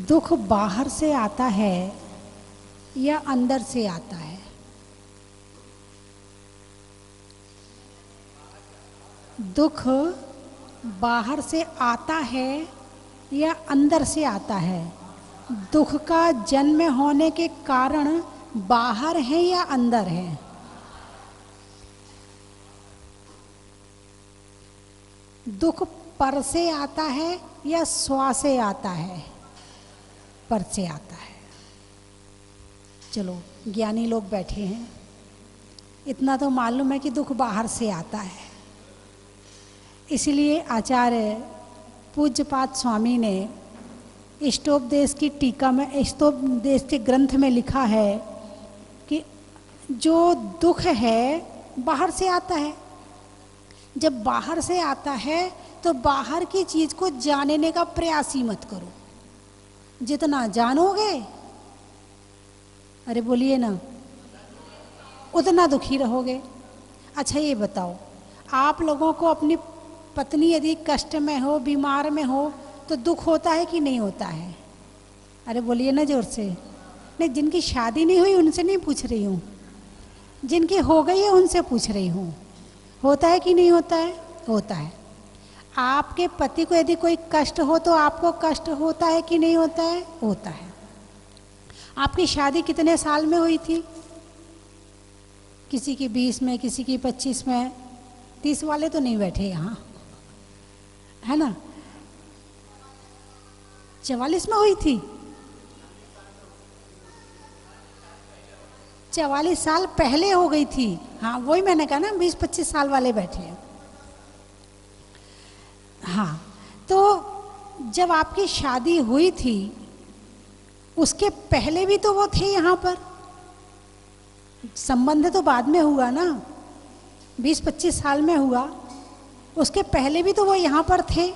दुख बाहर से आता है या अंदर से आता है? दुख बाहर से आता है या अंदर से आता है? दुख का जन्म होने के कारण बाहर है या अंदर है? दुख पर से आता है या स्व से आता है? पर से आता है। चलो, ज्ञानी लोग बैठे हैं, इतना तो मालूम है कि दुख बाहर से आता है। इसलिए आचार्य पूज्यपाद स्वामी ने इष्टोपदेश की टीका में, इष्टोपदेश के ग्रंथ में लिखा है कि जो दुख है बाहर से आता है। जब बाहर से आता है तो बाहर की चीज को जानने का प्रयास ही मत करो। जितना जानोगे, अरे बोलिए ना, उतना दुखी रहोगे। अच्छा ये बताओ, आप लोगों को अपनी पत्नी यदि कष्ट में हो, बीमार में हो, तो दुख होता है कि नहीं होता है? अरे बोलिए ना जोर से। नहीं, जिनकी शादी नहीं हुई उनसे नहीं पूछ रही हूँ, जिनकी हो गई है उनसे पूछ रही हूँ। होता है कि नहीं होता है? होता है। आपके पति को यदि कोई कष्ट हो तो आपको कष्ट होता है कि नहीं होता है? होता है। आपकी शादी कितने साल में हुई थी? किसी की 20 में, किसी की 25 में। 30 वाले तो नहीं बैठे यहाँ, है ना? 44 में हुई थी। 44 साल पहले हो गई थी। हाँ, वही मैंने कहा ना, 20-25 साल वाले बैठे हैं। हाँ, तो जब आपकी शादी हुई थी उसके पहले भी तो वो थे यहाँ पर। संबंध तो बाद में हुआ ना, 20-25 साल में हुआ। उसके पहले भी तो वो यहाँ पर थे।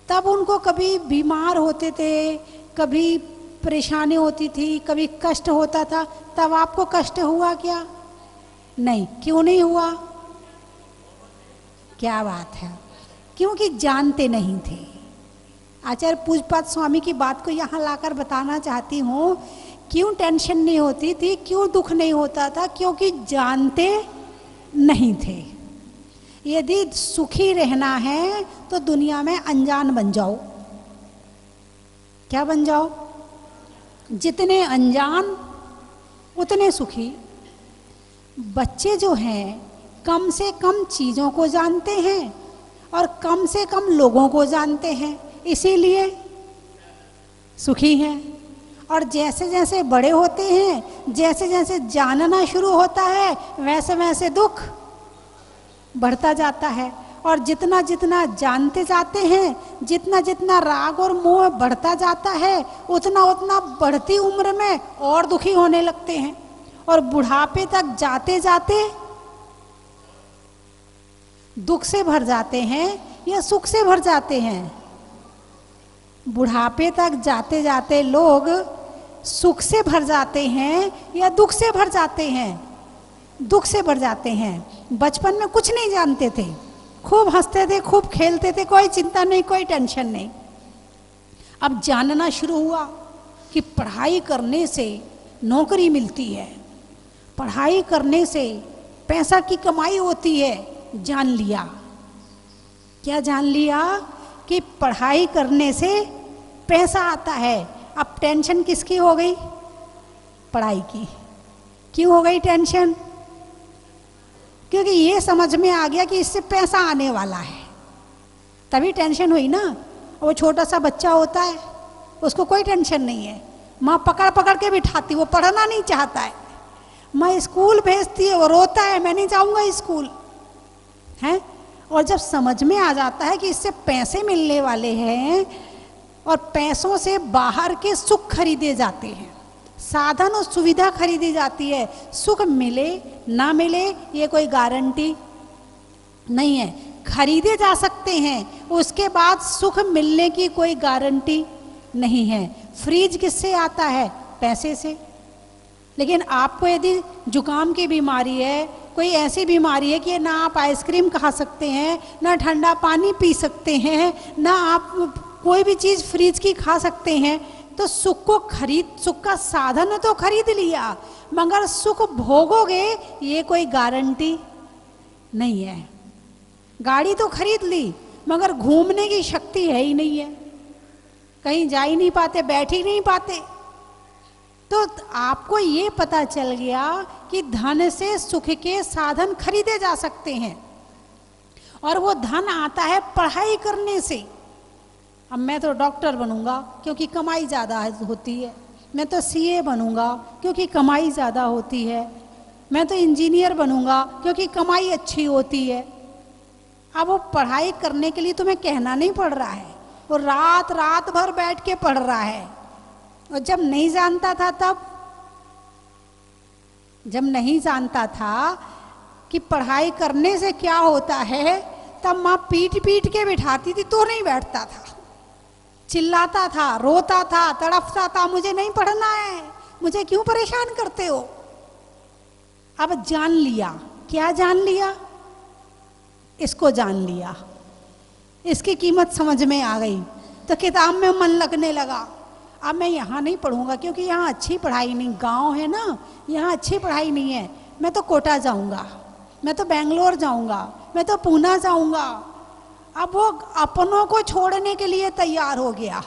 तब उनको कभी बीमार होते थे, कभी परेशानी होती थी, कभी कष्ट होता था। तब आपको कष्ट हुआ क्या? नहीं। क्यों नहीं हुआ? क्या बात है, क्योंकि जानते नहीं थे। आचार्य पूज्यपाद स्वामी की बात को यहाँ लाकर बताना चाहती हूँ। क्यों टेंशन नहीं होती थी, क्यों दुख नहीं होता था? क्योंकि जानते नहीं थे। यदि सुखी रहना है तो दुनिया में अनजान बन जाओ। क्या बन जाओ? जितने अनजान उतने सुखी। बच्चे जो हैं कम से कम चीज़ों को जानते हैं और कम से कम लोगों को जानते हैं, इसीलिए सुखी हैं। और जैसे जैसे बड़े होते हैं, जैसे जैसे जानना शुरू होता है, वैसे वैसे दुख बढ़ता जाता है। और जितना जितना जानते जाते हैं, जितना जितना राग और मोह बढ़ता जाता है, उतना उतना बढ़ती उम्र में और दुखी होने लगते हैं। और बुढ़ापे तक जाते जाते दुख से भर जाते हैं या सुख से भर जाते हैं? बुढ़ापे तक जाते जाते लोग सुख से भर जाते हैं या दुख से भर जाते हैं? दुख से भर जाते हैं। बचपन में कुछ नहीं जानते थे, खूब हंसते थे, खूब खेलते थे, कोई चिंता नहीं, कोई टेंशन नहीं। अब जानना शुरू हुआ कि पढ़ाई करने से नौकरी मिलती है, पढ़ाई करने से पैसा की कमाई होती है। जान लिया। क्या जान लिया? कि पढ़ाई करने से पैसा आता है। अब टेंशन किसकी हो गई? पढ़ाई की। क्यों हो गई टेंशन? क्योंकि ये समझ में आ गया कि इससे पैसा आने वाला है, तभी टेंशन हुई ना। वो छोटा सा बच्चा होता है, उसको कोई टेंशन नहीं है, माँ पकड़ पकड़ के बिठाती, वो पढ़ना नहीं चाहता है, माँ स्कूल भेजती है, वो रोता है, मैं नहीं जाऊँगा स्कूल, है। और जब समझ में आ जाता है कि इससे पैसे मिलने वाले हैं और पैसों से बाहर के सुख खरीदे जाते हैं, साधन और सुविधा खरीदी जाती है, सुख मिले ना मिले ये कोई गारंटी नहीं है, खरीदे जा सकते हैं, उसके बाद सुख मिलने की कोई गारंटी नहीं है। फ्रीज किससे आता है? पैसे से। लेकिन आपको यदि जुकाम की बीमारी है, कोई ऐसी बीमारी है कि ना आप आइसक्रीम खा सकते हैं, ना ठंडा पानी पी सकते हैं, ना आप कोई भी चीज़ फ्रीज की खा सकते हैं, तो सुख का साधन तो खरीद लिया, मगर सुख भोगोगे ये कोई गारंटी नहीं है। गाड़ी तो खरीद ली, मगर घूमने की शक्ति है ही नहीं है, कहीं जा ही नहीं पाते, बैठ ही नहीं पाते। तो आपको ये पता चल गया कि धन से सुख के साधन खरीदे जा सकते हैं, और वो धन आता है पढ़ाई करने से। अब मैं तो डॉक्टर बनूंगा क्योंकि कमाई ज़्यादा होती है, मैं तो सीए बनूंगा क्योंकि कमाई ज़्यादा होती है, मैं तो इंजीनियर बनूंगा क्योंकि कमाई अच्छी होती है। अब वो पढ़ाई करने के लिए तुम्हें कहना नहीं पड़ रहा है, वो रात रात भर बैठ के पढ़ रहा है। और जब नहीं जानता था, जब नहीं जानता था कि पढ़ाई करने से क्या होता है, तब माँ पीट पीट के बिठाती थी तो नहीं बैठता था, चिल्लाता था, रोता था, तड़पता था, मुझे नहीं पढ़ना है, मुझे क्यों परेशान करते हो। अब जान लिया, क्या जान लिया, इसको जान लिया, इसकी कीमत समझ में आ गई, तो किताब में मन लगने लगा। अब मैं यहाँ नहीं पढ़ूंगा क्योंकि यहाँ अच्छी पढ़ाई नहीं, गांव है ना, यहाँ अच्छी पढ़ाई नहीं है, मैं तो कोटा जाऊंगा, मैं तो बेंगलोर जाऊंगा, मैं तो पूना जाऊंगा। अब वो अपनों को छोड़ने के लिए तैयार हो गया।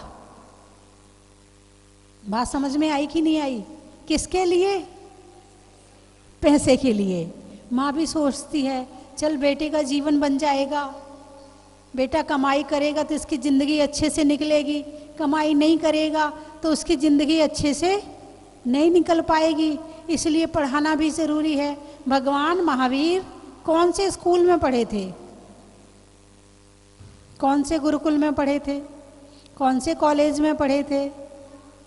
बात समझ में आई कि नहीं आई? किसके लिए? पैसे के लिए। माँ भी सोचती है चल बेटे का जीवन बन जाएगा, बेटा कमाई करेगा तो इसकी ज़िंदगी अच्छे से निकलेगी, कमाई नहीं करेगा तो उसकी ज़िंदगी अच्छे से नहीं निकल पाएगी, इसलिए पढ़ाना भी ज़रूरी है। भगवान महावीर कौन से स्कूल में पढ़े थे? कौन से गुरुकुल में पढ़े थे? कौन से कॉलेज में पढ़े थे?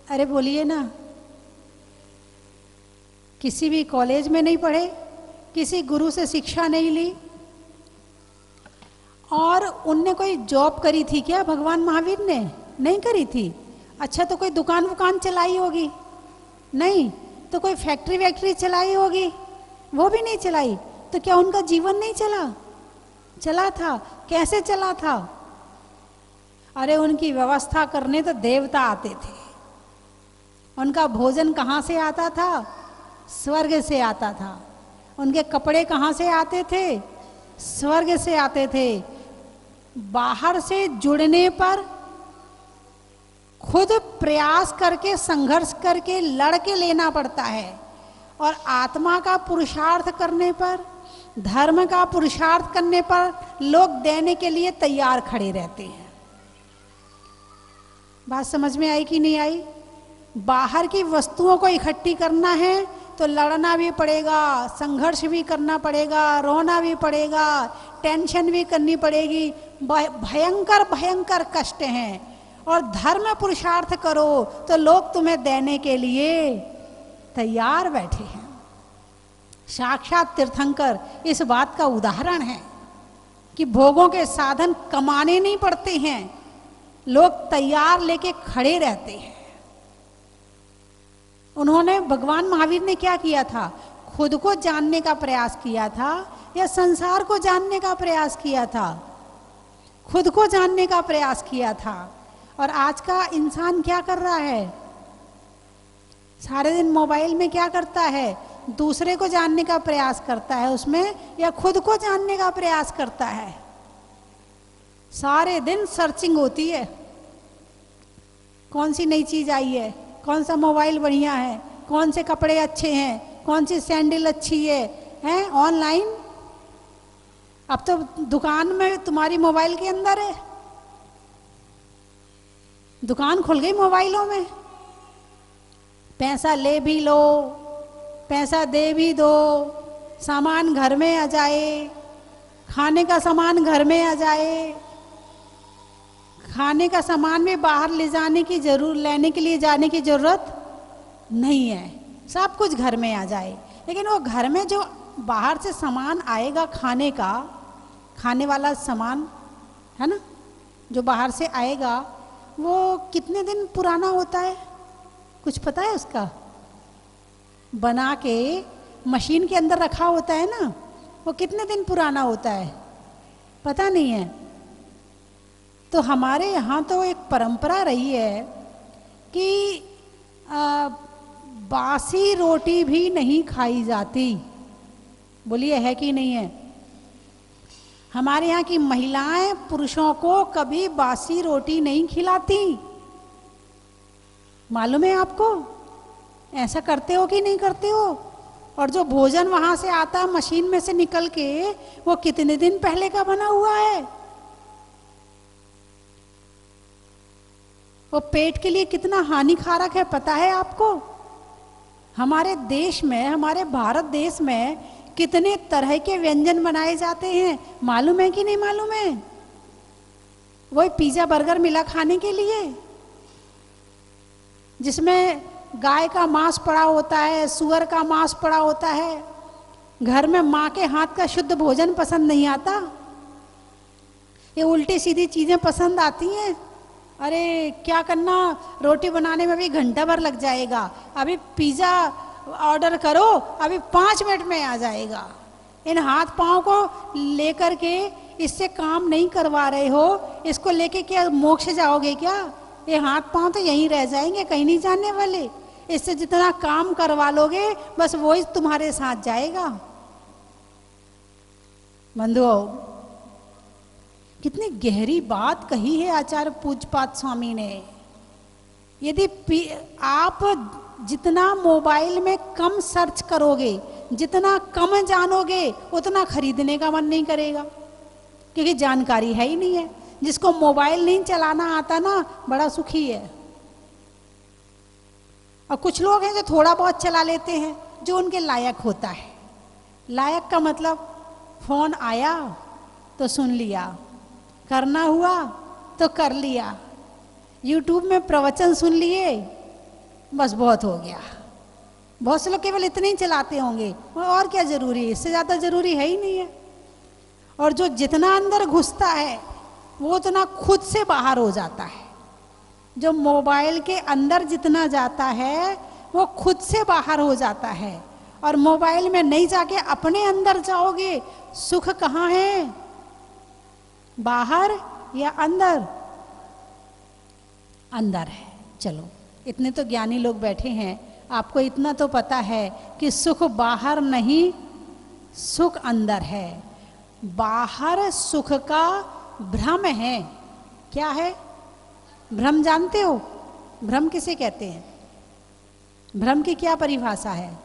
अरे बोलिए ना। किसी भी कॉलेज में नहीं पढ़े, किसी गुरु से शिक्षा नहीं ली, और उनने कोई जॉब करी थी क्या भगवान महावीर ने? नहीं करी थी। अच्छा तो कोई दुकान वुकान चलाई होगी? नहीं। तो कोई फैक्ट्री वैक्ट्री चलाई होगी? वो भी नहीं चलाई। तो क्या उनका जीवन नहीं चला? चला था। कैसे चला था? अरे उनकी व्यवस्था करने तो देवता आते थे। उनका भोजन कहाँ से आता था? स्वर्ग से आता था। उनके कपड़े कहाँ से आते थे? स्वर्ग से आते थे। बाहर से जुड़ने पर खुद प्रयास करके, संघर्ष करके, लड़ के लेना पड़ता है, और आत्मा का पुरुषार्थ करने पर, धर्म का पुरुषार्थ करने पर लोग देने के लिए तैयार खड़े रहते हैं। बात समझ में आई कि नहीं आई? बाहर की वस्तुओं को इकट्ठी करना है तो लड़ना भी पड़ेगा, संघर्ष भी करना पड़ेगा, रोना भी पड़ेगा, टेंशन भी करनी पड़ेगी, भयंकर भयंकर कष्ट हैं। और धर्म पुरुषार्थ करो तो लोग तुम्हें देने के लिए तैयार बैठे हैं। साक्षात तीर्थंकर इस बात का उदाहरण है कि भोगों के साधन कमाने नहीं पड़ते हैं, लोग तैयार लेके खड़े रहते हैं। उन्होंने, भगवान महावीर ने क्या किया था? खुद को जानने का प्रयास किया था या संसार को जानने का प्रयास किया था? खुद को जानने का प्रयास किया था। और आज का इंसान क्या कर रहा है? सारे दिन मोबाइल में क्या करता है? दूसरे को जानने का प्रयास करता है उसमें, या खुद को जानने का प्रयास करता है? सारे दिन सर्चिंग होती है, कौन सी नई चीज आई है, कौन सा मोबाइल बढ़िया है, कौन से कपड़े अच्छे हैं, कौन सी सैंडल अच्छी है, हैं ऑनलाइन। अब तो दुकान में तुम्हारी मोबाइल के अंदर है, दुकान खुल गई मोबाइलों में। पैसा ले भी लो, पैसा दे भी दो, सामान घर में आ जाए, खाने का सामान घर में आ जाए, खाने का सामान भी बाहर ले जाने की लेने के लिए जाने की जरूरत नहीं है, सब कुछ घर में आ जाए। लेकिन वो घर में जो बाहर से सामान आएगा खाने का, खाने वाला सामान है ना, जो बाहर से आएगा वो कितने दिन पुराना होता है? कुछ पता है उसका? बना के मशीन के अंदर रखा होता है ना, वो कितने दिन पुराना होता है? पता नहीं है। तो हमारे यहाँ तो एक परंपरा रही है कि बासी रोटी भी नहीं खाई जाती। बोलिए है कि नहीं है? हमारे यहाँ की महिलाएं पुरुषों को कभी बासी रोटी नहीं खिलाती। मालूम है आपको? ऐसा करते हो कि नहीं करते हो? और जो भोजन वहां से आता है मशीन में से निकल के, वो कितने दिन पहले का बना हुआ है। वो पेट के लिए कितना हानिकारक है पता है आपको? हमारे देश में, हमारे भारत देश में कितने तरह के व्यंजन बनाए जाते हैं, मालूम है कि नहीं मालूम है? वही पिज्जा बर्गर मिला खाने के लिए, जिसमें गाय का मांस पड़ा होता है, सुअर का मांस पड़ा होता है। घर में माँ के हाथ का शुद्ध भोजन पसंद नहीं आता, ये उल्टी सीधी चीजें पसंद आती हैं। अरे क्या करना, रोटी बनाने में भी घंटा भर लग जाएगा, अभी पिज्जा ऑर्डर करो, अभी 5 मिनट में आ जाएगा। इन हाथ पांव को लेकर के इससे काम नहीं करवा रहे हो, इसको लेके क्या मोक्ष जाओगे क्या? ये हाथ पांव तो यहीं रह जाएंगे, कहीं नहीं जाने वाले। इससे जितना काम करवा लोगे बस वो ही तुम्हारे साथ जाएगा। बंधुओं, कितनी गहरी बात कही है आचार्य पूज्यपाद स्वामी ने। यदि आप जितना मोबाइल में कम सर्च करोगे, जितना कम जानोगे, उतना खरीदने का मन नहीं करेगा, क्योंकि जानकारी है ही नहीं है। जिसको मोबाइल नहीं चलाना आता ना, बड़ा सुखी है। और कुछ लोग हैं जो थोड़ा बहुत चला लेते हैं, जो उनके लायक होता है। लायक का मतलब फोन आया तो सुन लिया, करना हुआ तो कर लिया, यूट्यूब में प्रवचन सुन लिए, बस बहुत हो गया। बहुत से लोग केवल इतने ही चलाते होंगे, और क्या जरूरी है, इससे ज़्यादा जरूरी है ही नहीं है। और जो जितना अंदर घुसता है वो उतना खुद से बाहर हो जाता है। जो मोबाइल के अंदर जितना जाता है वो खुद से बाहर हो जाता है। और मोबाइल में नहीं जाके अपने अंदर जाओगे, सुख कहाँ है, बाहर या अंदर? अंदर है। चलो, इतने तो ज्ञानी लोग बैठे हैं, आपको इतना तो पता है कि सुख बाहर नहीं, सुख अंदर है। बाहर सुख का भ्रम है। क्या है भ्रम? जानते हो भ्रम किसे कहते हैं? भ्रम की क्या परिभाषा है?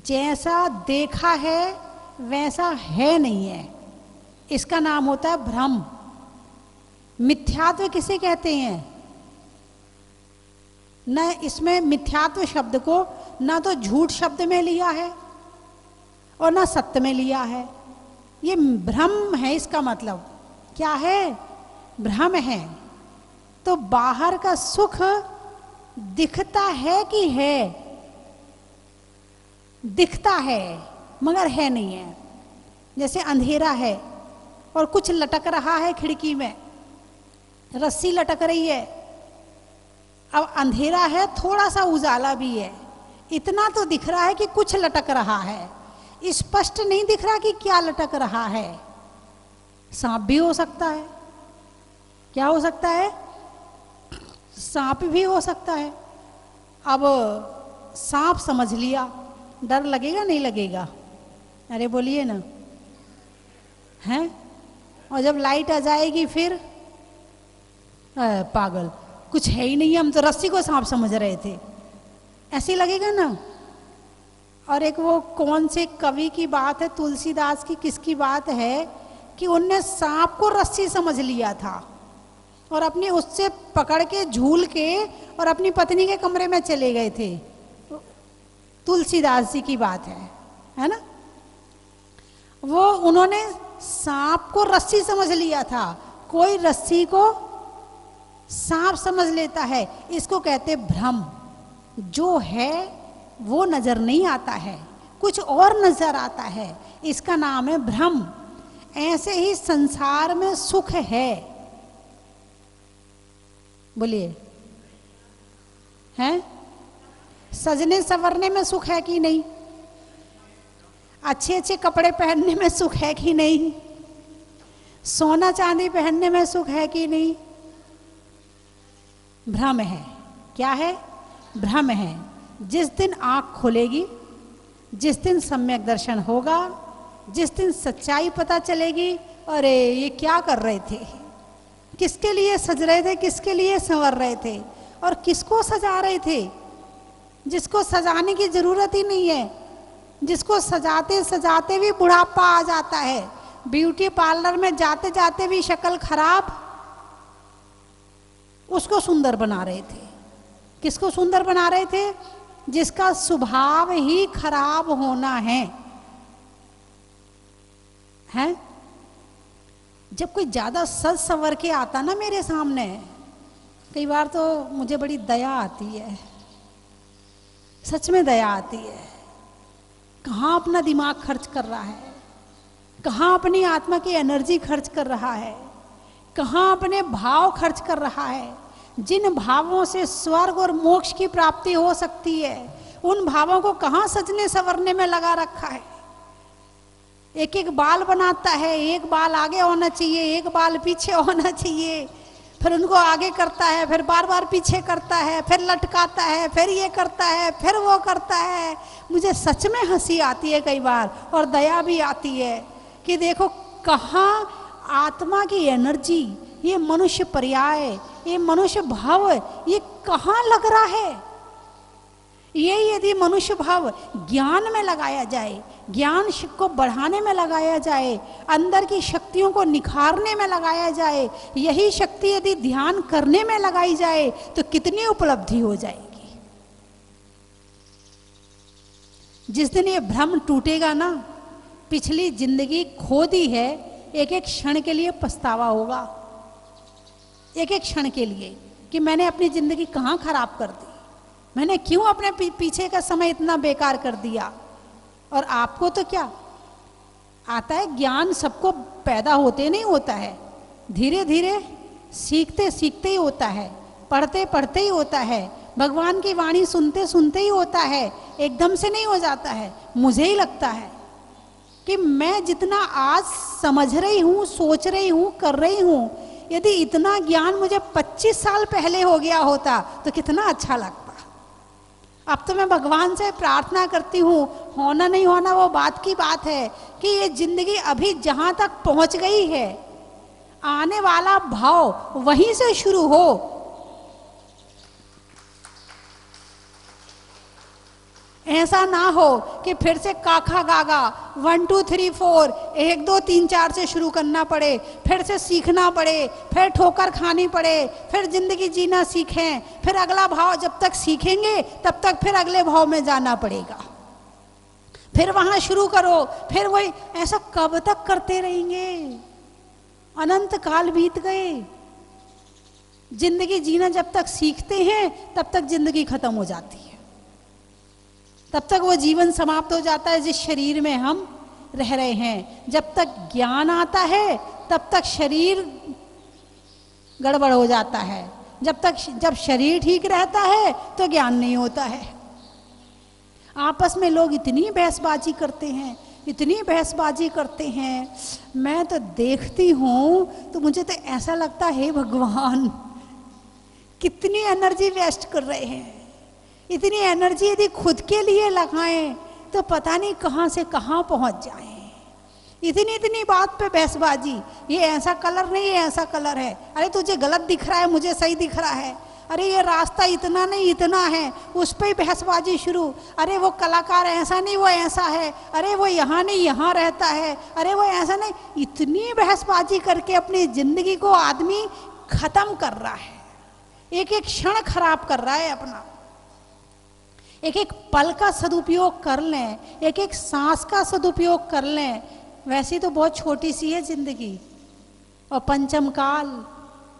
जैसा देखा है वैसा है नहीं है, इसका नाम होता है भ्रम। मिथ्यात्व किसे कहते हैं? न इसमें मिथ्यात्व शब्द को ना तो झूठ शब्द में लिया है और ना सत्य में लिया है। ये भ्रम है, इसका मतलब क्या है? भ्रम है। तो बाहर का सुख दिखता है कि है? दिखता है मगर है नहीं है। जैसे अंधेरा है और कुछ लटक रहा है खिड़की में, रस्सी लटक रही है। अब अंधेरा है, थोड़ा सा उजाला भी है, इतना तो दिख रहा है कि कुछ लटक रहा है, स्पष्ट नहीं दिख रहा कि क्या लटक रहा है। सांप भी हो सकता है। क्या हो सकता है? सांप भी हो सकता है। अब सांप समझ लिया, डर लगेगा नहीं लगेगा? अरे बोलिए ना, हैं? और जब लाइट आ जाएगी फिर पागल, कुछ है ही नहीं, हम तो रस्सी को सांप समझ रहे थे, ऐसे लगेगा ना। और एक वो कौन से कवि की बात है, तुलसीदास की, किसकी बात है कि उनने सांप को रस्सी समझ लिया था और अपनी उससे पकड़ के झूल के और अपनी पत्नी के कमरे में चले गए थे। तुलसीदास जी की बात है ना। वो उन्होंने सांप को रस्सी समझ लिया था। कोई रस्सी को सांप समझ लेता है, इसको कहते भ्रम। जो है वो नजर नहीं आता है, कुछ और नजर आता है, इसका नाम है भ्रम। ऐसे ही संसार में सुख है। बोलिए, हैं? सजने संवरने में सुख है कि नहीं? अच्छे अच्छे कपड़े पहनने में सुख है कि नहीं? सोना चांदी पहनने में सुख है कि नहीं? भ्रम है। क्या है? भ्रम है। जिस दिन आंख खुलेगी, जिस दिन सम्यक दर्शन होगा, जिस दिन सच्चाई पता चलेगी, अरे ये क्या कर रहे थे, किसके लिए सज रहे थे, किसके लिए संवर रहे थे, और किसको सजा रहे थे, जिसको सजाने की जरूरत ही नहीं है, जिसको सजाते सजाते भी बुढ़ापा आ जाता है, ब्यूटी पार्लर में जाते जाते भी शक्ल खराब, उसको सुंदर बना रहे थे। किसको सुंदर बना रहे थे? जिसका स्वभाव ही खराब होना है। हैं? जब कोई ज्यादा सज संवर के आता ना मेरे सामने, कई बार तो मुझे बड़ी दया आती है, सच में दया आती है। कहाँ अपना दिमाग खर्च कर रहा है, कहाँ अपनी आत्मा की एनर्जी खर्च कर रहा है, कहाँ अपने भाव खर्च कर रहा है। जिन भावों से स्वर्ग और मोक्ष की प्राप्ति हो सकती है, उन भावों को कहाँ सजने संवरने में लगा रखा है। एक एक बाल बनाता है, एक बाल आगे होना चाहिए, एक बाल पीछे होना चाहिए, फिर उनको आगे करता है, फिर बार बार पीछे करता है, फिर लटकाता है, फिर ये करता है, फिर वो करता है। मुझे सच में हंसी आती है कई बार, और दया भी आती है कि देखो कहाँ आत्मा की एनर्जी, ये मनुष्य पर्याय, ये मनुष्य भाव, ये कहाँ लग रहा है। ये यदि मनुष्य भाव ज्ञान में लगाया जाए, ज्ञान को बढ़ाने में लगाया जाए, अंदर की शक्तियों को निखारने में लगाया जाए, यही शक्ति यदि ध्यान करने में लगाई जाए तो कितनी उपलब्धि हो जाएगी। जिस दिन ये भ्रम टूटेगा ना, पिछली जिंदगी खो दी है, एक एक क्षण के लिए पछतावा होगा, एक एक क्षण के लिए, कि मैंने अपनी जिंदगी कहाँ खराब कर दी, मैंने क्यों अपने पीछे का समय इतना बेकार कर दिया। और आपको तो क्या आता है, ज्ञान सबको पैदा होते नहीं होता है, धीरे धीरे सीखते सीखते ही होता है, पढ़ते पढ़ते ही होता है, भगवान की वाणी सुनते सुनते ही होता है, एकदम से नहीं हो जाता है। मुझे ही लगता है कि मैं जितना आज समझ रही हूँ, सोच रही हूँ, कर रही हूँ, यदि इतना ज्ञान मुझे 25 साल पहले हो गया होता तो कितना अच्छा लगता। अब तो मैं भगवान से प्रार्थना करती हूँ, होना नहीं होना वो बात की बात है, कि ये जिंदगी अभी जहाँ तक पहुँच गई है, आने वाला भाव वहीं से शुरू हो। ऐसा ना हो कि फिर से काखा गागा 1 2 3 4 1 2 3 4 से शुरू करना पड़े, फिर से सीखना पड़े, फिर ठोकर खानी पड़े, फिर जिंदगी जीना सीखें, फिर अगला भाव जब तक सीखेंगे तब तक फिर अगले भाव में जाना पड़ेगा, फिर वहां शुरू करो, फिर वही। ऐसा कब तक करते रहेंगे? अनंत काल बीत गए। जिंदगी जीना जब तक सीखते हैं तब तक जिंदगी खत्म हो जाती है, तब तक वो जीवन समाप्त हो जाता है जिस शरीर में हम रह रहे हैं। जब तक ज्ञान आता है तब तक शरीर गड़बड़ हो जाता है, जब शरीर ठीक रहता है तो ज्ञान नहीं होता है। आपस में लोग इतनी बहसबाजी करते हैं, इतनी बहसबाजी करते हैं, मैं तो देखती हूँ तो मुझे तो ऐसा लगता है, हे भगवान कितनी एनर्जी वेस्ट कर रहे हैं। इतनी एनर्जी यदि खुद के लिए लगाएं तो पता नहीं कहाँ से कहाँ पहुँच जाएं। इतनी इतनी बात पे बहसबाजी, ये ऐसा कलर नहीं, ये ऐसा कलर है, अरे तुझे गलत दिख रहा है, मुझे सही दिख रहा है, अरे ये रास्ता इतना नहीं इतना है, उस पर ही बहसबाजी शुरू, अरे वो कलाकार ऐसा नहीं वो ऐसा है, अरे वो यहाँ नहीं यहाँ रहता है, अरे वो ऐसा नहीं। इतनी बहसबाजी करके अपनी जिंदगी को आदमी खत्म कर रहा है, एक एक क्षण खराब कर रहा है अपना। एक एक पल का सदुपयोग कर लें, एक एक सांस का सदुपयोग कर लें। वैसे तो बहुत छोटी सी है जिंदगी, और पंचम काल,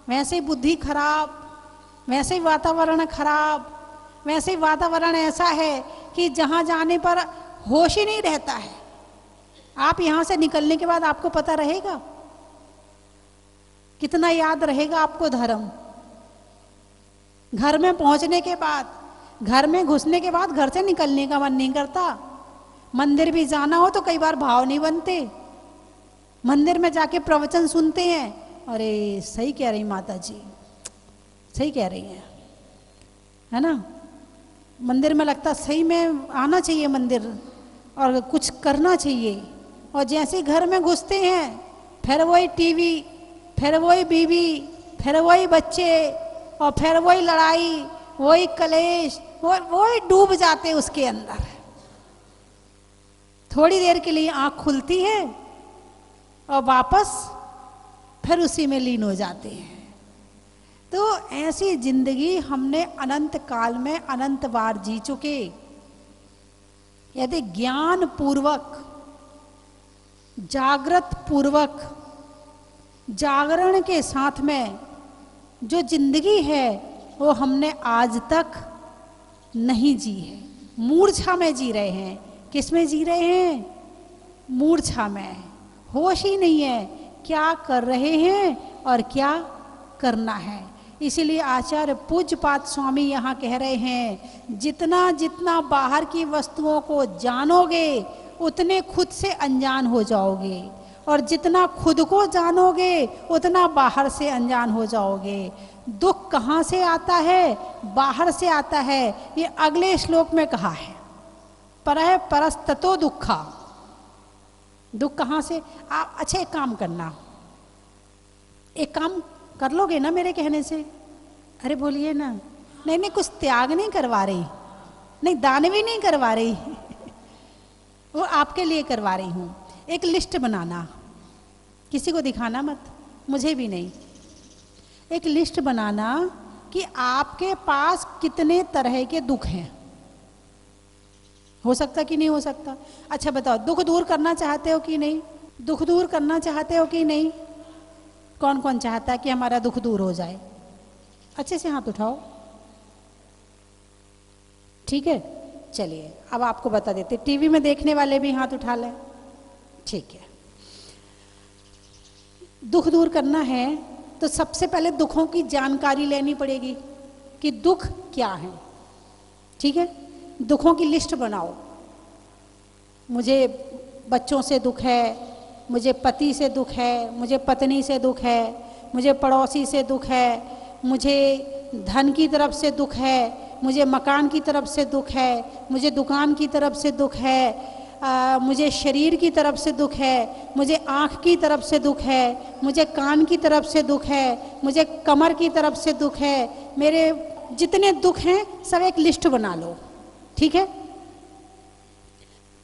वैसे ही बुद्धि खराब, वैसे ही वातावरण खराब, वैसे ही वातावरण ऐसा है कि जहाँ जाने पर होश ही नहीं रहता है। आप यहाँ से निकलने के बाद आपको पता रहेगा, कितना याद रहेगा आपको धर्म। घर में पहुँचने के बाद, घर में घुसने के बाद घर से निकलने का मन नहीं करता। मंदिर भी जाना हो तो कई बार भाव नहीं बनते, मंदिर में जाके प्रवचन सुनते हैं, अरे सही कह रही माता जी, सही कह रही हैं, है ना। मंदिर में लगता सही में आना चाहिए मंदिर और कुछ करना चाहिए, और जैसे घर में घुसते हैं फिर वही टीवी, फिर वही बीवी, फिर वही बच्चे, और फिर वही लड़ाई, वही कलेश, वही डूब जाते उसके अंदर। थोड़ी देर के लिए आंख खुलती है और वापस फिर उसी में लीन हो जाते हैं। तो ऐसी जिंदगी हमने अनंत काल में अनंत बार जी चुके। यदि ज्ञान पूर्वक, जागृत पूर्वक, जागरण के साथ में जो जिंदगी है वो हमने आज तक नहीं जी है, मूर्छा में जी रहे हैं। किस में जी रहे हैं? मूर्छा में। होश ही नहीं है क्या कर रहे हैं और क्या करना है। इसीलिए आचार्य पूज्यपाद स्वामी यहाँ कह रहे हैं, जितना जितना बाहर की वस्तुओं को जानोगे उतने खुद से अनजान हो जाओगे, और जितना खुद को जानोगे उतना बाहर से अनजान हो जाओगे। दुख कहाँ से आता है? बाहर से आता है। ये अगले श्लोक में कहा है, परः परस्ततो दुखा। दुख कहाँ से? आप अच्छा एक काम करना, एक काम कर लोगे ना मेरे कहने से? अरे बोलिए ना। नहीं नहीं, कुछ त्याग नहीं करवा रही, नहीं दान भी नहीं करवा रही वो आपके लिए करवा रही हूँ। एक लिस्ट बनाना, किसी को दिखाना मत, मुझे भी नहीं। एक लिस्ट बनाना कि आपके पास कितने तरह के दुख हैं। हो सकता कि नहीं हो सकता? अच्छा बताओ, दुख दूर करना चाहते हो कि नहीं? दुख दूर करना चाहते हो कि नहीं? कौन कौन चाहता है कि हमारा दुख दूर हो जाए? अच्छे से हाथ उठाओ। ठीक है, चलिए अब आपको बता देते। टीवी में देखने वाले भी हाथ उठा लें। ठीक है, दुख दूर करना है तो सबसे पहले दुखों की जानकारी लेनी पड़ेगी कि दुख क्या है। ठीक है, दुखों की लिस्ट बनाओ। मुझे बच्चों से दुख है, मुझे पति से दुख है, मुझे पत्नी से दुख है, मुझे पड़ोसी से दुख है, मुझे धन की तरफ से दुख है, मुझे मकान की तरफ से दुख है, मुझे दुकान की तरफ से दुख है, मुझे शरीर की तरफ से दुख है, मुझे आँख की तरफ से दुख है, मुझे कान की तरफ से दुख है, मुझे कमर की तरफ से दुख है। मेरे जितने दुख हैं सब एक लिस्ट बना लो। ठीक है,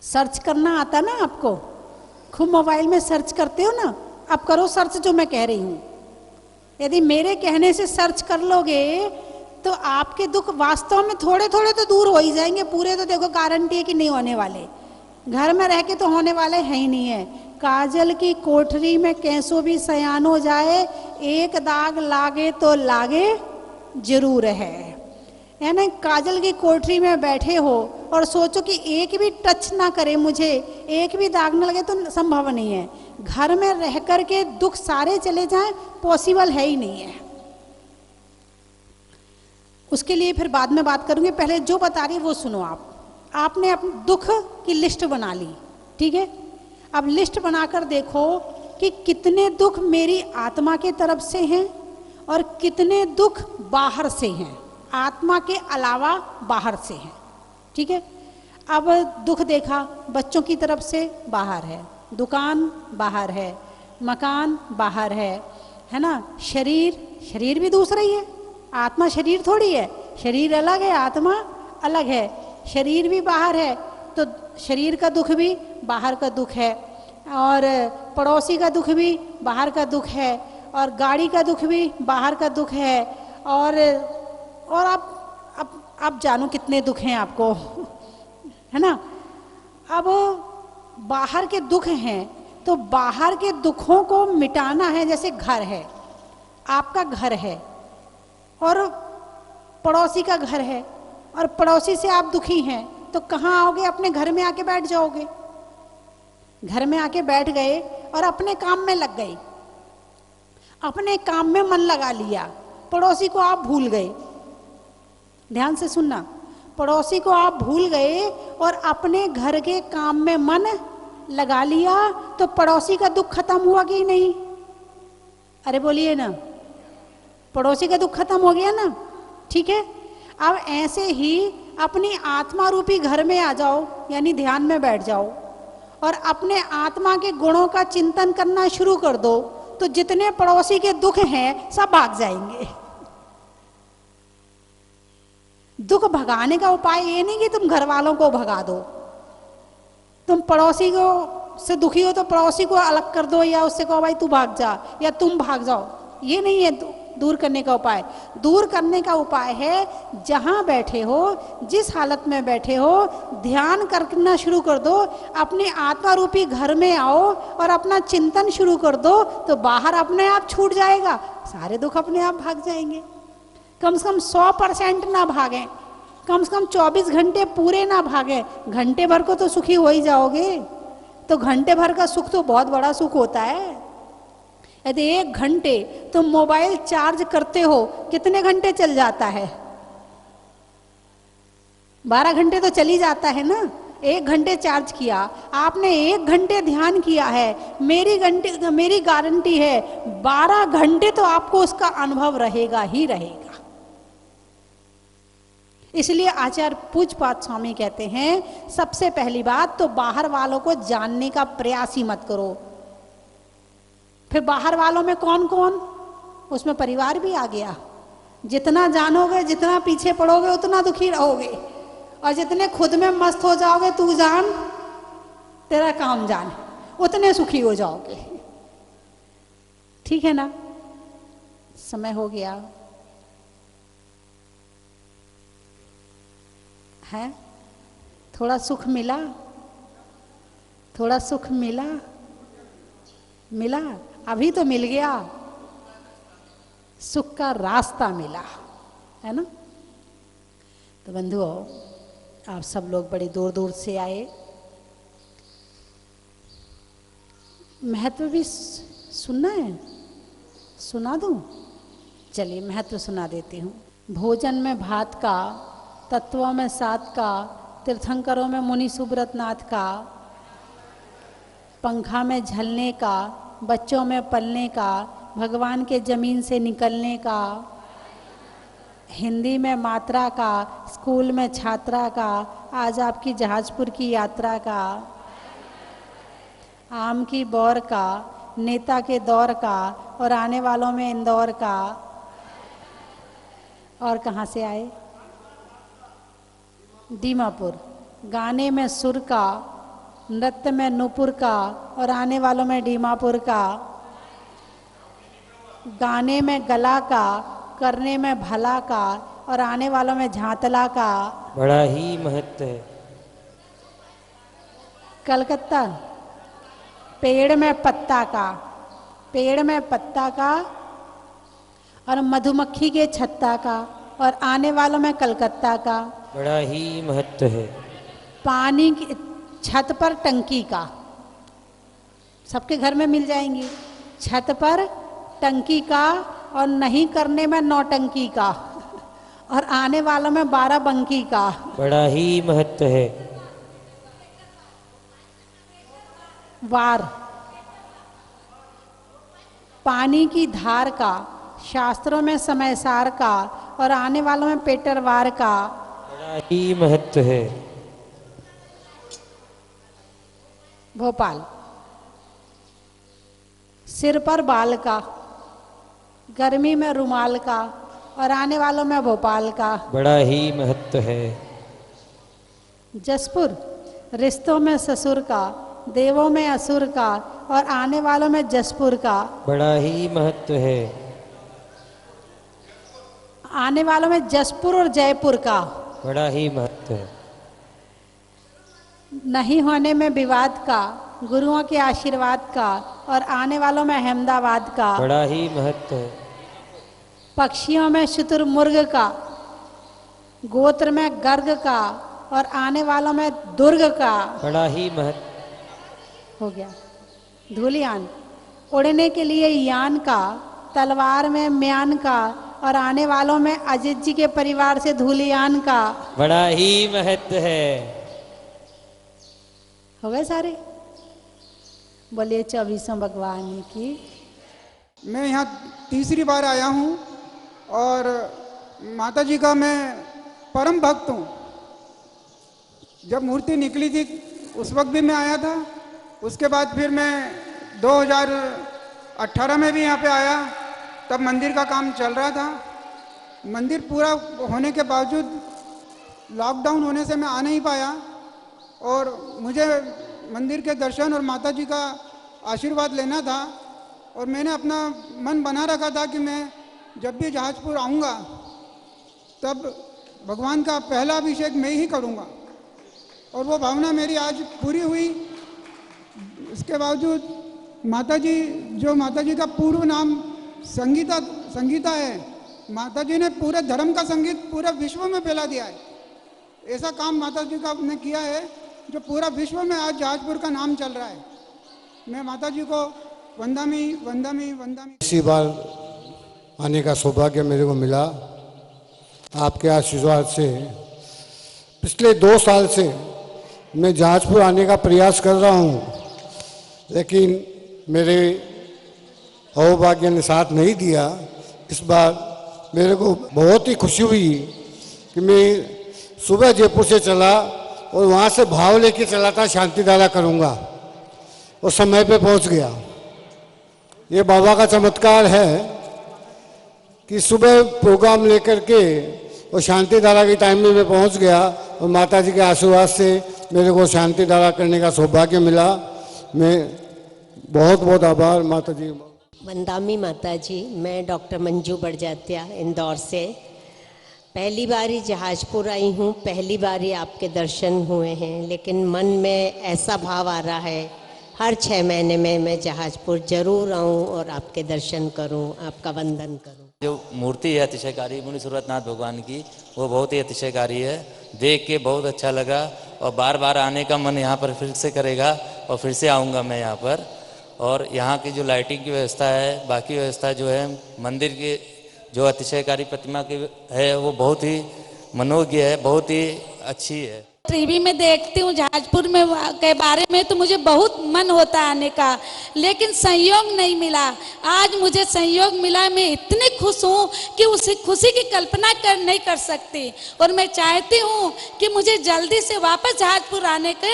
सर्च करना आता ना आपको? खूब मोबाइल में सर्च करते हो ना, अब करो सर्च जो मैं कह रही हूँ। यदि मेरे कहने से सर्च कर लोगे तो आपके दुख वास्तव में थोड़े थोड़े तो दूर हो ही जाएंगे, पूरे तो देखो गारंटी है कि नहीं होने वाले। घर में रह के तो होने वाले हैं ही नहीं है। काजल की कोठरी में कैसो भी सयान हो जाए, एक दाग लागे तो लागे जरूर है। यानी काजल की कोठरी में बैठे हो और सोचो कि एक भी टच ना करे मुझे, एक भी दाग ना लगे, तो संभव नहीं है। घर में रह कर के दुख सारे चले जाएं, पॉसिबल है ही नहीं है। उसके लिए फिर बाद में बात करूंगी, पहले जो बता रही वो सुनो आप। आपने अपने दुख की लिस्ट बना ली, ठीक है? अब लिस्ट बनाकर देखो कि कितने दुख मेरी आत्मा के तरफ से हैं और कितने दुख बाहर से हैं, आत्मा के अलावा बाहर से हैं। ठीक है, अब दुख देखा, बच्चों की तरफ से बाहर है, दुकान बाहर है, मकान बाहर है ना? शरीर भी दूसरा ही है, आत्मा शरीर थोड़ी है, शरीर अलग है, आत्मा अलग है। शरीर भी बाहर है तो शरीर का दुख भी बाहर का दुख है, और पड़ोसी का दुख भी बाहर का दुख है, और गाड़ी का दुख भी बाहर का दुख है, और आप जानो कितने दुख हैं आपको है ना? अब बाहर के दुख हैं तो बाहर के दुखों को मिटाना है। जैसे घर है, आपका घर है और पड़ोसी का घर है, और पड़ोसी से आप दुखी हैं तो कहाँ आओगे? अपने घर में आके बैठ जाओगे। घर में आके बैठ गए और अपने काम में लग गए, अपने काम में मन लगा लिया, पड़ोसी को आप भूल गए। ध्यान से सुनना, पड़ोसी को आप भूल गए और अपने घर के काम में मन लगा लिया तो पड़ोसी का दुख खत्म हुआ कि नहीं? अरे बोलिए ना, पड़ोसी का दुख खत्म हो गया ना। ठीक है, अब ऐसे ही अपनी आत्मा रूपी घर में आ जाओ, यानी ध्यान में बैठ जाओ और अपने आत्मा के गुणों का चिंतन करना शुरू कर दो, तो जितने पड़ोसी के दुख हैं सब भाग जाएंगे। दुख भगाने का उपाय ये नहीं कि तुम घर वालों को भगा दो, तुम पड़ोसी को से दुखी हो तो पड़ोसी को अलग कर दो या उससे कहो भाई तू भाग जा या तुम भाग जाओ, ये नहीं है दूर करने का उपाय। दूर करने का उपाय है जहां बैठे हो, जिस हालत में बैठे हो, ध्यान करना शुरू कर दो, अपने आत्मा रूपी घर में आओ और अपना चिंतन शुरू कर दो, तो बाहर अपने आप छूट जाएगा, सारे दुख अपने आप भाग जाएंगे। कम से कम 100% ना भागें, कम से कम 24 घंटे पूरे ना भागें, घंटे भर को तो सुखी हो ही जाओगे। तो घंटे भर का सुख तो बहुत बड़ा सुख होता है। यदि 1 घंटे तुम मोबाइल चार्ज करते हो, कितने घंटे चल जाता है? 12 घंटे तो चली जाता है ना। 1 घंटे चार्ज किया आपने, 1 घंटे ध्यान किया है, मेरी गारंटी है 12 घंटे तो आपको उसका अनुभव रहेगा ही रहेगा। इसलिए आचार्य पूज्यपाद स्वामी कहते हैं सबसे पहली बात तो बाहर वालों को जानने का प्रयास ही मत करो। फिर बाहर वालों में कौन कौन, उसमें परिवार भी आ गया। जितना जानोगे, जितना पीछे पड़ोगे, उतना दुखी रहोगे, और जितने खुद में मस्त हो जाओगे, तू जान तेरा काम जान, उतने सुखी हो जाओगे। ठीक है ना? समय हो गया है, थोड़ा सुख मिला, थोड़ा सुख मिला, मिला अभी तो मिल गया, सुख का रास्ता मिला, है ना? तो बंधुओं, आप सब लोग बड़ी दूर दूर से आए, महत्व भी सुनना है, सुना दूं? चलिए महत्व सुना देती हूँ। भोजन में भात का, तत्वों में सात का, तीर्थंकरों में मुनि सुब्रत नाथ का, पंखा में झलने का, बच्चों में पलने का, भगवान के जमीन से निकलने का, हिंदी में मात्रा का, स्कूल में छात्रा का, आज आपकी जहाजपुर की यात्रा का, आम की बौर का, नेता के दौर का, और आने वालों में इंदौर का। और कहाँ से आए? दीमापुर। गाने में सुर का, नृत्य में नूपुर का, और आने वालों में दीमापुर का। गाने में गला का, करने में भला का, और आने वालों में झांतला का। बड़ा ही महत्व है। कलकत्ता। पेड़ में पत्ता का, पेड़ में पत्ता का, और मधुमक्खी के छत्ता का, और आने वालों में कलकत्ता का। बड़ा ही महत्व है। पानी की छत पर टंकी का, सबके घर में मिल जाएंगी, छत पर टंकी का, और नहीं करने में नौटंकी का, और आने वालों में 12 बंकी का। बड़ा ही महत्व है। वार, पानी की धार का, शास्त्रों में समय सार का, और आने वालों में पेटरवार का। बड़ा ही महत्व है। भोपाल। सिर पर बाल का, गर्मी में रुमाल का, और आने वालों में भोपाल का। बड़ा ही महत्व है। जसपुर। रिश्तों में ससुर का, देवों में असुर का, और आने वालों में जसपुर का। बड़ा ही महत्व है। आने वालों में जसपुर और जयपुर का। बड़ा ही महत्व है। नहीं होने में विवाद का, गुरुओं के आशीर्वाद का, और आने वालों में अहमदाबाद का। बड़ा ही महत्व है। पक्षियों में शुतुरमुर्ग का, गोत्र में गर्ग का, और आने वालों में दुर्ग का। बड़ा ही महत्व हो गया। धूलियान। उड़ने के लिए यान का, तलवार में म्यान का, और आने वालों में अजित जी के परिवार से धूलियान का। बड़ा ही महत्व है। हो गए सारे? बोलिए 24 भगवान की। मैं यहाँ तीसरी बार आया हूँ और माता जी का मैं परम भक्त हूँ। जब मूर्ति निकली थी उस वक्त भी मैं आया था, उसके बाद फिर मैं 2018 में भी यहाँ पे आया, तब मंदिर का काम चल रहा था। मंदिर पूरा होने के बावजूद लॉकडाउन होने से मैं आ नहीं पाया और मुझे मंदिर के दर्शन और माता जी का आशीर्वाद लेना था और मैंने अपना मन बना रखा था कि मैं जब भी जहाजपुर आऊँगा तब भगवान का पहला अभिषेक मैं ही करूँगा और वो भावना मेरी आज पूरी हुई। इसके बावजूद माता जी का पूर्व नाम संगीता है। माता जी ने पूरे धर्म का संगीत पूरे विश्व में फैला दिया है। ऐसा काम माता जी का ने किया है जो पूरा विश्व में आज जहाजपुर का नाम चल रहा है। मैं माता जी को वंदामी वंदामी वंदामी। इसी बार आने का सौभाग्य मेरे को मिला आपके आशीर्वाद से। पिछले 2 साल से मैं जहाजपुर आने का प्रयास कर रहा हूँ, लेकिन मेरे अहोभाग्य ने साथ नहीं दिया। इस बार मेरे को बहुत ही खुशी हुई कि मैं सुबह जयपुर से चला और वहाँ से भाव लेके चला था शांतिधारा करूँगा और समय पे पहुँच गया। ये बाबा का चमत्कार है कि सुबह प्रोग्राम लेकर के और शांतिधारा के टाइम में मैं पहुँच गया और माता जी के आशीर्वाद से मेरे को शांतिधारा करने का सौभाग्य मिला। मैं बहुत बहुत आभार माता जी। वंदामी माता जी। मैं डॉक्टर मंजू बड़जात्या इंदौर से पहली बार ही जहाजपुर आई हूँ, पहली बार ही आपके दर्शन हुए हैं, लेकिन मन में ऐसा भाव आ रहा है हर 6 महीने में मैं जहाजपुर जरूर आऊँ और आपके दर्शन करूँ, आपका वंदन करूँ। जो मूर्ति है अतिशयकारी मुनि सूरतनाथ भगवान की, वो बहुत ही अतिशयकारी है। देख के बहुत अच्छा लगा और बार बार आने का मन यहाँ पर फिर से करेगा और फिर से आऊँगा मैं यहाँ पर। और यहाँ की जो लाइटिंग की व्यवस्था है, बाकी व्यवस्था जो है मंदिर के जो अतिशयकारी प्रतिमा की है वो बहुत ही मनोज्ञ है, बहुत ही अच्छी है। टीवी में देखती हूँ जहाजपुर में के बारे में तो मुझे बहुत मन होता है आने का, लेकिन संयोग नहीं मिला। आज मुझे संयोग मिला, मैं इतनी खुश हूँ कि उस खुशी की कल्पना नहीं कर सकती। और मैं चाहती हूँ कि मुझे जल्दी से वापस जहाजपुर आने का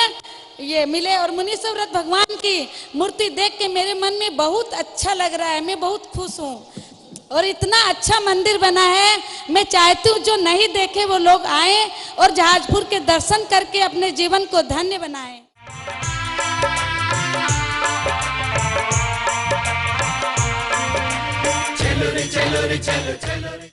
ये मिले। और मुनि सूरत भगवान की मूर्ति देख के मेरे मन में बहुत अच्छा लग रहा है, मैं बहुत खुश हूँ। और इतना अच्छा मंदिर बना है, मैं चाहती हूँ जो नहीं देखे वो लोग आए और जहाजपुर के दर्शन करके अपने जीवन को धन्य बनाएं। चलो रे चलो रे चलो चलो रे।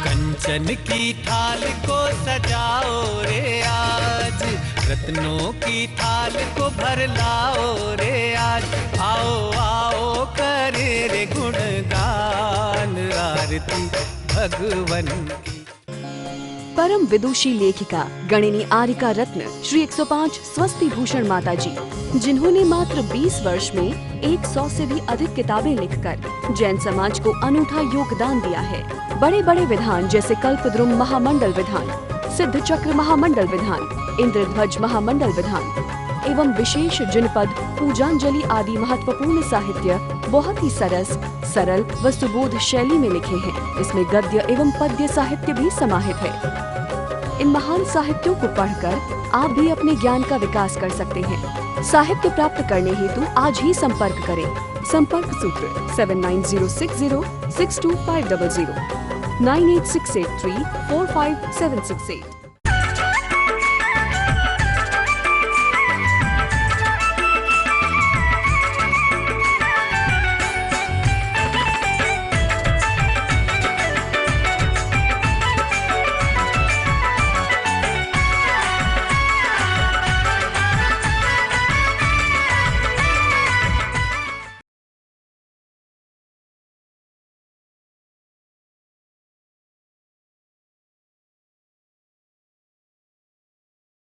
कंचन की थाल को सजाओ रे आज, रत्नों की थाल को भर लाओ रे आज। आओ आओ करे रे गुणगान आरती भगवन की। परम विदुषी लेखिका गणिनी आरिका रत्न श्री 105 स्वस्ति भूषण माता जी, जिन्होंने मात्र 20 वर्ष में 100 से भी अधिक किताबें लिखकर जैन समाज को अनूठा योगदान दिया है। बड़े बड़े विधान जैसे कल्पद्रुम महामंडल विधान, सिद्ध चक्र महामंडल विधान, इंद्रध्वज महामंडल विधान एवं विशेष जिनपद, पूजांजलि आदि महत्वपूर्ण साहित्य बहुत ही सरल व सुबोध शैली में लिखे हैं। इसमें गद्य एवं पद्य साहित्य भी समाहित है। इन महान साहित्यों को पढ़कर आप भी अपने ज्ञान का विकास कर सकते हैं। साहित्य प्राप्त करने हेतु आज ही संपर्क करें। संपर्क सूत्र 7906062500 98683 45768।